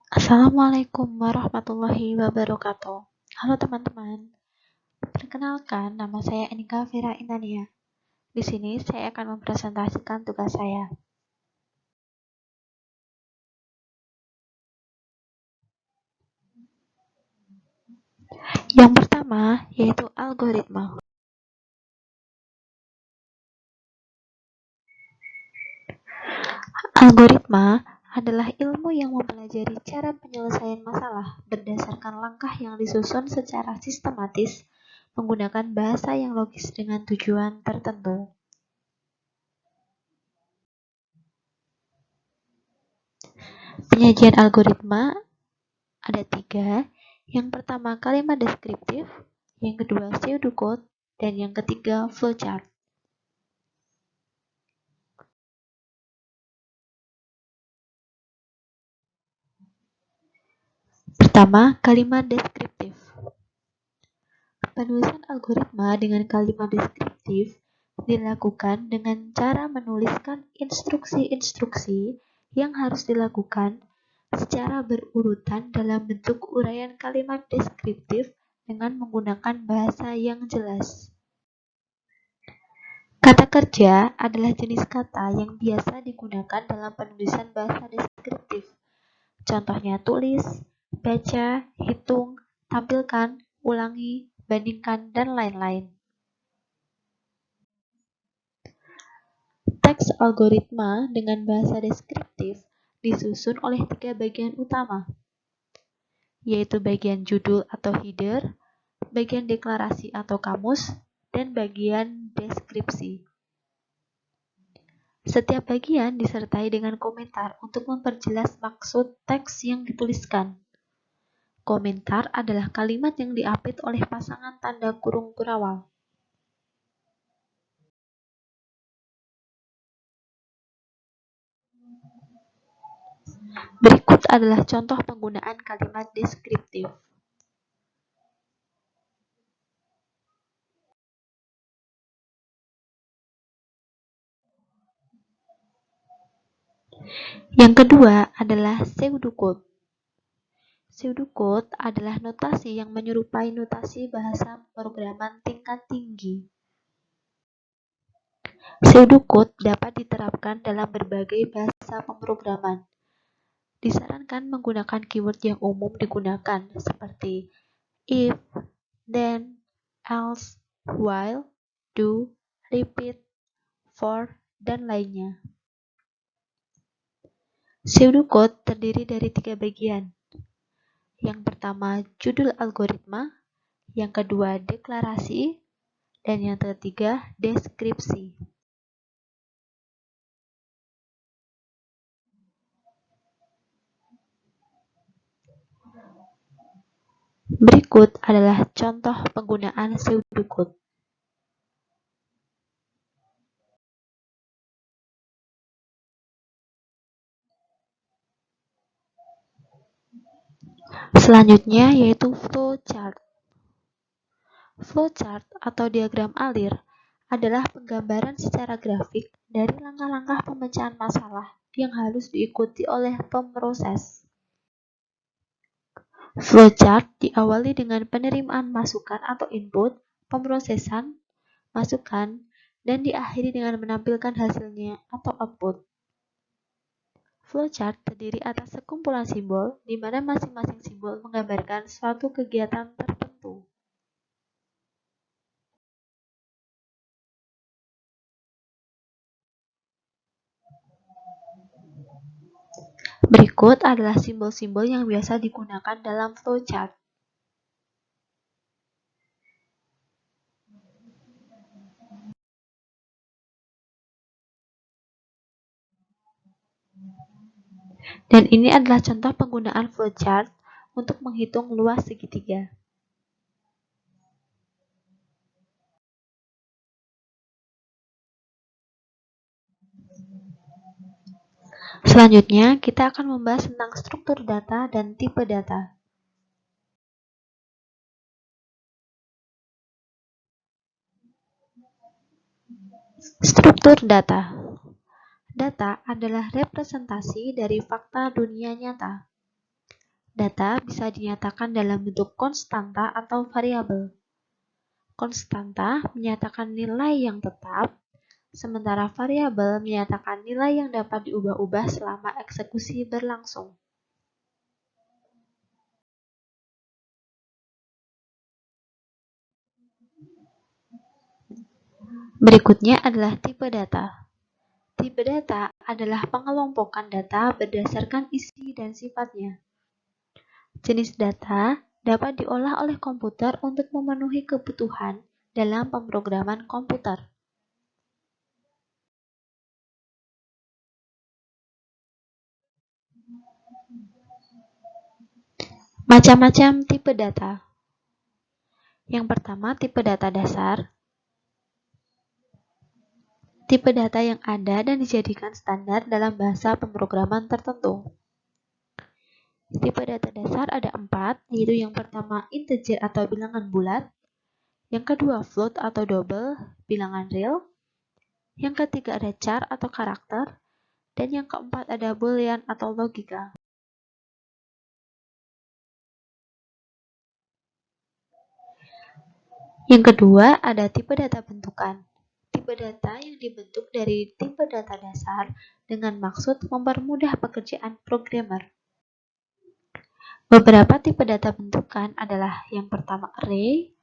Assalamualaikum warahmatullahi wabarakatuh. Halo teman-teman, perkenalkan nama saya Enika Vera Intania. Di sini saya akan mempresentasikan tugas saya. Yang pertama yaitu algoritma. Algoritma adalah ilmu yang mempelajari cara penyelesaian masalah berdasarkan langkah yang disusun secara sistematis menggunakan bahasa yang logis dengan tujuan tertentu. Penyajian algoritma ada 3. Yang pertama kalimat deskriptif, yang kedua pseudocode, dan yang ketiga flowchart. Pertama, kalimat deskriptif. Penulisan algoritma dengan kalimat deskriptif dilakukan dengan cara menuliskan instruksi-instruksi yang harus dilakukan secara berurutan dalam bentuk uraian kalimat deskriptif dengan menggunakan bahasa yang jelas. Kata kerja adalah jenis kata yang biasa digunakan dalam penulisan bahasa deskriptif. Contohnya tulis, baca, hitung, tampilkan, ulangi, bandingkan, dan lain-lain. Teks algoritma dengan bahasa deskriptif disusun oleh 3 bagian utama, yaitu bagian judul atau header, bagian deklarasi atau kamus, dan bagian deskripsi. Setiap bagian disertai dengan komentar untuk memperjelas maksud teks yang dituliskan. Komentar adalah kalimat yang diapit oleh pasangan tanda kurung kurawal. Berikut adalah contoh penggunaan kalimat deskriptif. Yang kedua adalah pseudocode. Pseudocode adalah notasi yang menyerupai notasi bahasa pemrograman tingkat tinggi. Pseudocode dapat diterapkan dalam berbagai bahasa pemrograman. Disarankan menggunakan keyword yang umum digunakan seperti if, then, else, while, do, repeat, for, dan lainnya. Pseudocode terdiri dari 3 bagian. Yang pertama judul algoritma, yang kedua deklarasi, dan yang ketiga deskripsi. Berikut adalah contoh penggunaan pseudocode. Selanjutnya yaitu flowchart. Flowchart atau diagram alir adalah penggambaran secara grafik dari langkah-langkah pemecahan masalah yang harus diikuti oleh pemroses. Flowchart diawali dengan penerimaan masukan atau input, pemrosesan, masukan, dan diakhiri dengan menampilkan hasilnya atau output. Flowchart terdiri atas sekumpulan simbol, di mana masing-masing simbol menggambarkan suatu kegiatan tertentu. Berikut adalah simbol-simbol yang biasa digunakan dalam flowchart. Dan ini adalah contoh penggunaan flowchart untuk menghitung luas segitiga. Selanjutnya, kita akan membahas tentang struktur data dan tipe data. Struktur data. Data adalah representasi dari fakta dunia nyata. Data bisa dinyatakan dalam bentuk konstanta atau variabel. Konstanta menyatakan nilai yang tetap, sementara variabel menyatakan nilai yang dapat diubah-ubah selama eksekusi berlangsung. Berikutnya adalah tipe data. Tipe data adalah pengelompokan data berdasarkan isi dan sifatnya. Jenis data dapat diolah oleh komputer untuk memenuhi kebutuhan dalam pemrograman komputer. Macam-macam tipe data. Yang pertama, tipe data dasar. Tipe data yang ada dan dijadikan standar dalam bahasa pemrograman tertentu. Tipe data dasar ada 4, yaitu yang pertama integer atau bilangan bulat, yang kedua float atau double, bilangan real, yang ketiga ada char atau karakter, dan yang keempat ada boolean atau logika. Yang kedua ada tipe data bentukan. Tipe data yang dibentuk dari tipe data dasar dengan maksud mempermudah pekerjaan programmer. Beberapa tipe data bentukan adalah yang pertama array,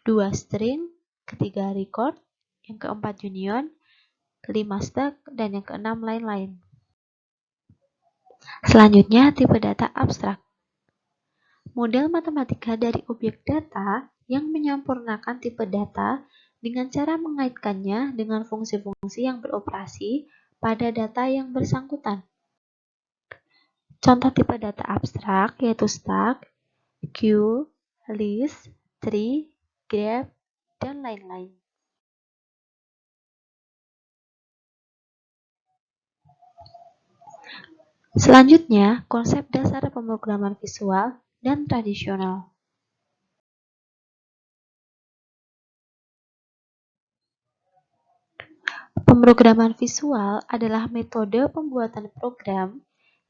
2 string, ketiga record, yang keempat union, kelima stack, dan yang keenam lain-lain. Selanjutnya tipe data abstrak. Model matematika dari objek data yang menyempurnakan tipe data dengan cara mengaitkannya dengan fungsi-fungsi yang beroperasi pada data yang bersangkutan. Contoh tipe data abstrak yaitu stack, queue, list, tree, graph, dan lain-lain. Selanjutnya, konsep dasar pemrograman visual dan tradisional. Pemrograman visual adalah metode pembuatan program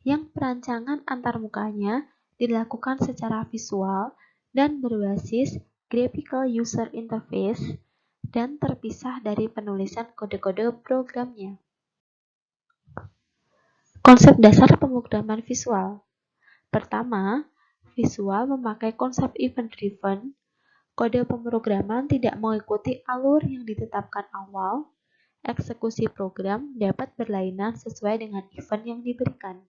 yang perancangan antarmukanya dilakukan secara visual dan berbasis graphical user interface dan terpisah dari penulisan kode-kode programnya. Konsep dasar pemrograman visual. Pertama, visual memakai konsep event-driven. Kode pemrograman tidak mengikuti alur yang ditetapkan awal. Eksekusi program dapat berlainan sesuai dengan event yang diberikan.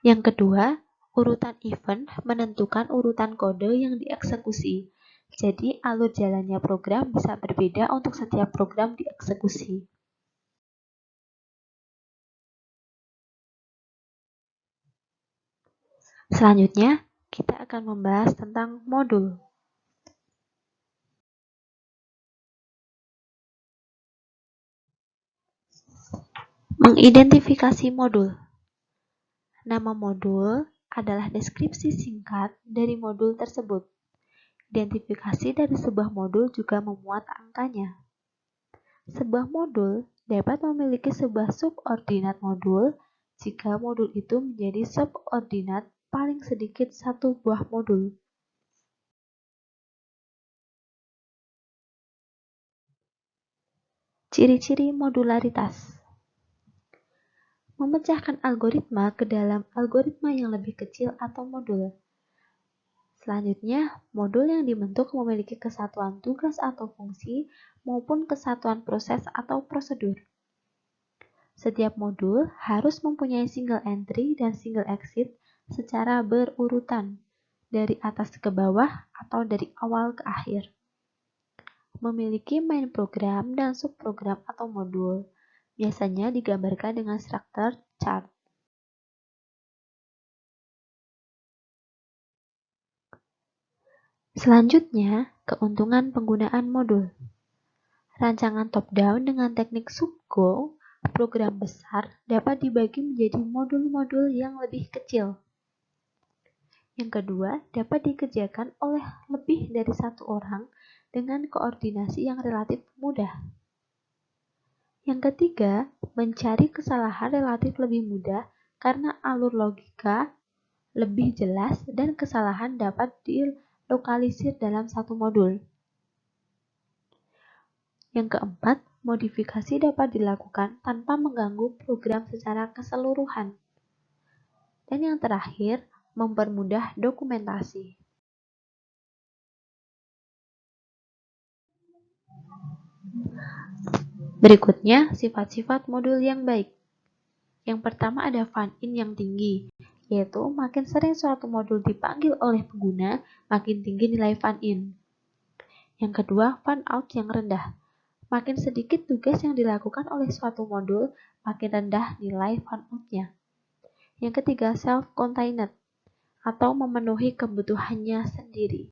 Yang kedua, urutan event menentukan urutan kode yang dieksekusi. Jadi, alur jalannya program bisa berbeda untuk setiap program dieksekusi. Selanjutnya, kita akan membahas tentang modul. Mengidentifikasi modul. Nama modul adalah deskripsi singkat dari modul tersebut. Identifikasi dari sebuah modul juga memuat angkanya. Sebuah modul dapat memiliki sebuah subordinat modul jika modul itu menjadi subordinat paling sedikit satu buah modul. Ciri-ciri modularitas. Memecahkan algoritma ke dalam algoritma yang lebih kecil atau modul. Selanjutnya, modul yang dibentuk memiliki kesatuan tugas atau fungsi maupun kesatuan proses atau prosedur. Setiap modul harus mempunyai single entry dan single exit secara berurutan, dari atas ke bawah atau dari awal ke akhir. Memiliki main program dan subprogram atau modul. Biasanya digambarkan dengan struktur chart. Selanjutnya, keuntungan penggunaan modul. Rancangan top-down dengan teknik subgoal, program besar dapat dibagi menjadi modul-modul yang lebih kecil. Yang kedua, dapat dikerjakan oleh lebih dari satu orang dengan koordinasi yang relatif mudah. Yang ketiga, mencari kesalahan relatif lebih mudah karena alur logika lebih jelas dan kesalahan dapat dilokalisir dalam satu modul. Yang keempat, modifikasi dapat dilakukan tanpa mengganggu program secara keseluruhan. Dan yang terakhir, mempermudah dokumentasi. Berikutnya, sifat-sifat modul yang baik. Yang pertama ada fan-in yang tinggi, yaitu makin sering suatu modul dipanggil oleh pengguna, makin tinggi nilai fan-in. Yang kedua, fan-out yang rendah. Makin sedikit tugas yang dilakukan oleh suatu modul, makin rendah nilai fan-out-nya. Yang ketiga, self-contained, atau memenuhi kebutuhannya sendiri.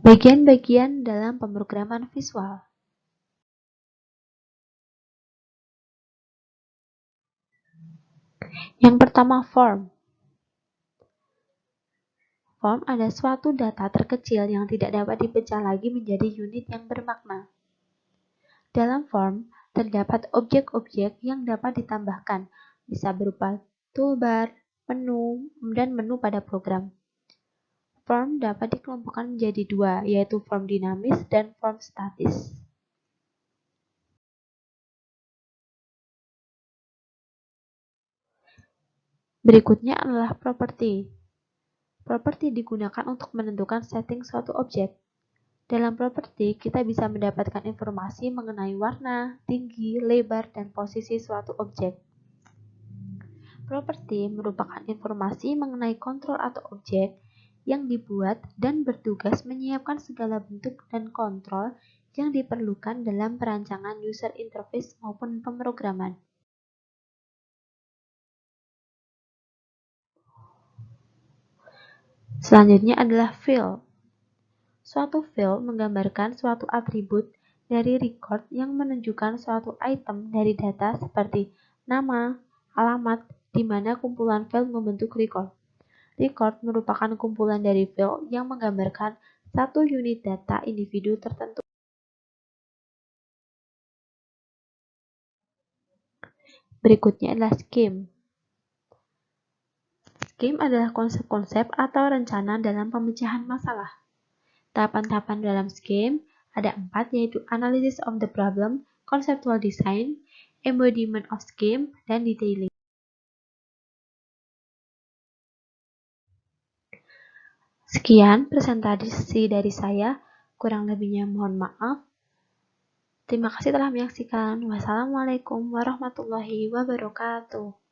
Bagian-bagian dalam pemrograman visual. Yang pertama, form. Form adalah suatu data terkecil yang tidak dapat dipecah lagi menjadi unit yang bermakna. Dalam form, terdapat objek-objek yang dapat ditambahkan, bisa berupa toolbar, menu, dan menu pada program. Form dapat dikelompokkan menjadi dua, yaitu form dinamis dan form statis. Berikutnya adalah properti. Properti digunakan untuk menentukan setting suatu objek. Dalam properti, kita bisa mendapatkan informasi mengenai warna, tinggi, lebar, dan posisi suatu objek. Properti merupakan informasi mengenai kontrol atau objek yang dibuat dan bertugas menyiapkan segala bentuk dan kontrol yang diperlukan dalam perancangan user interface maupun pemrograman. Selanjutnya adalah field. Suatu field menggambarkan suatu atribut dari record yang menunjukkan suatu item dari data seperti nama, alamat, di mana kumpulan field membentuk record. Record merupakan kumpulan dari field yang menggambarkan satu unit data individu tertentu. Berikutnya adalah scheme. Scheme adalah konsep-konsep atau rencana dalam pemecahan masalah. Tahapan-tahapan dalam scheme ada 4, yaitu analysis of the problem, conceptual design, embodiment of scheme, dan detailing. Sekian presentasi dari saya, kurang lebihnya mohon maaf. Terima kasih telah menyaksikan. Wassalamualaikum warahmatullahi wabarakatuh.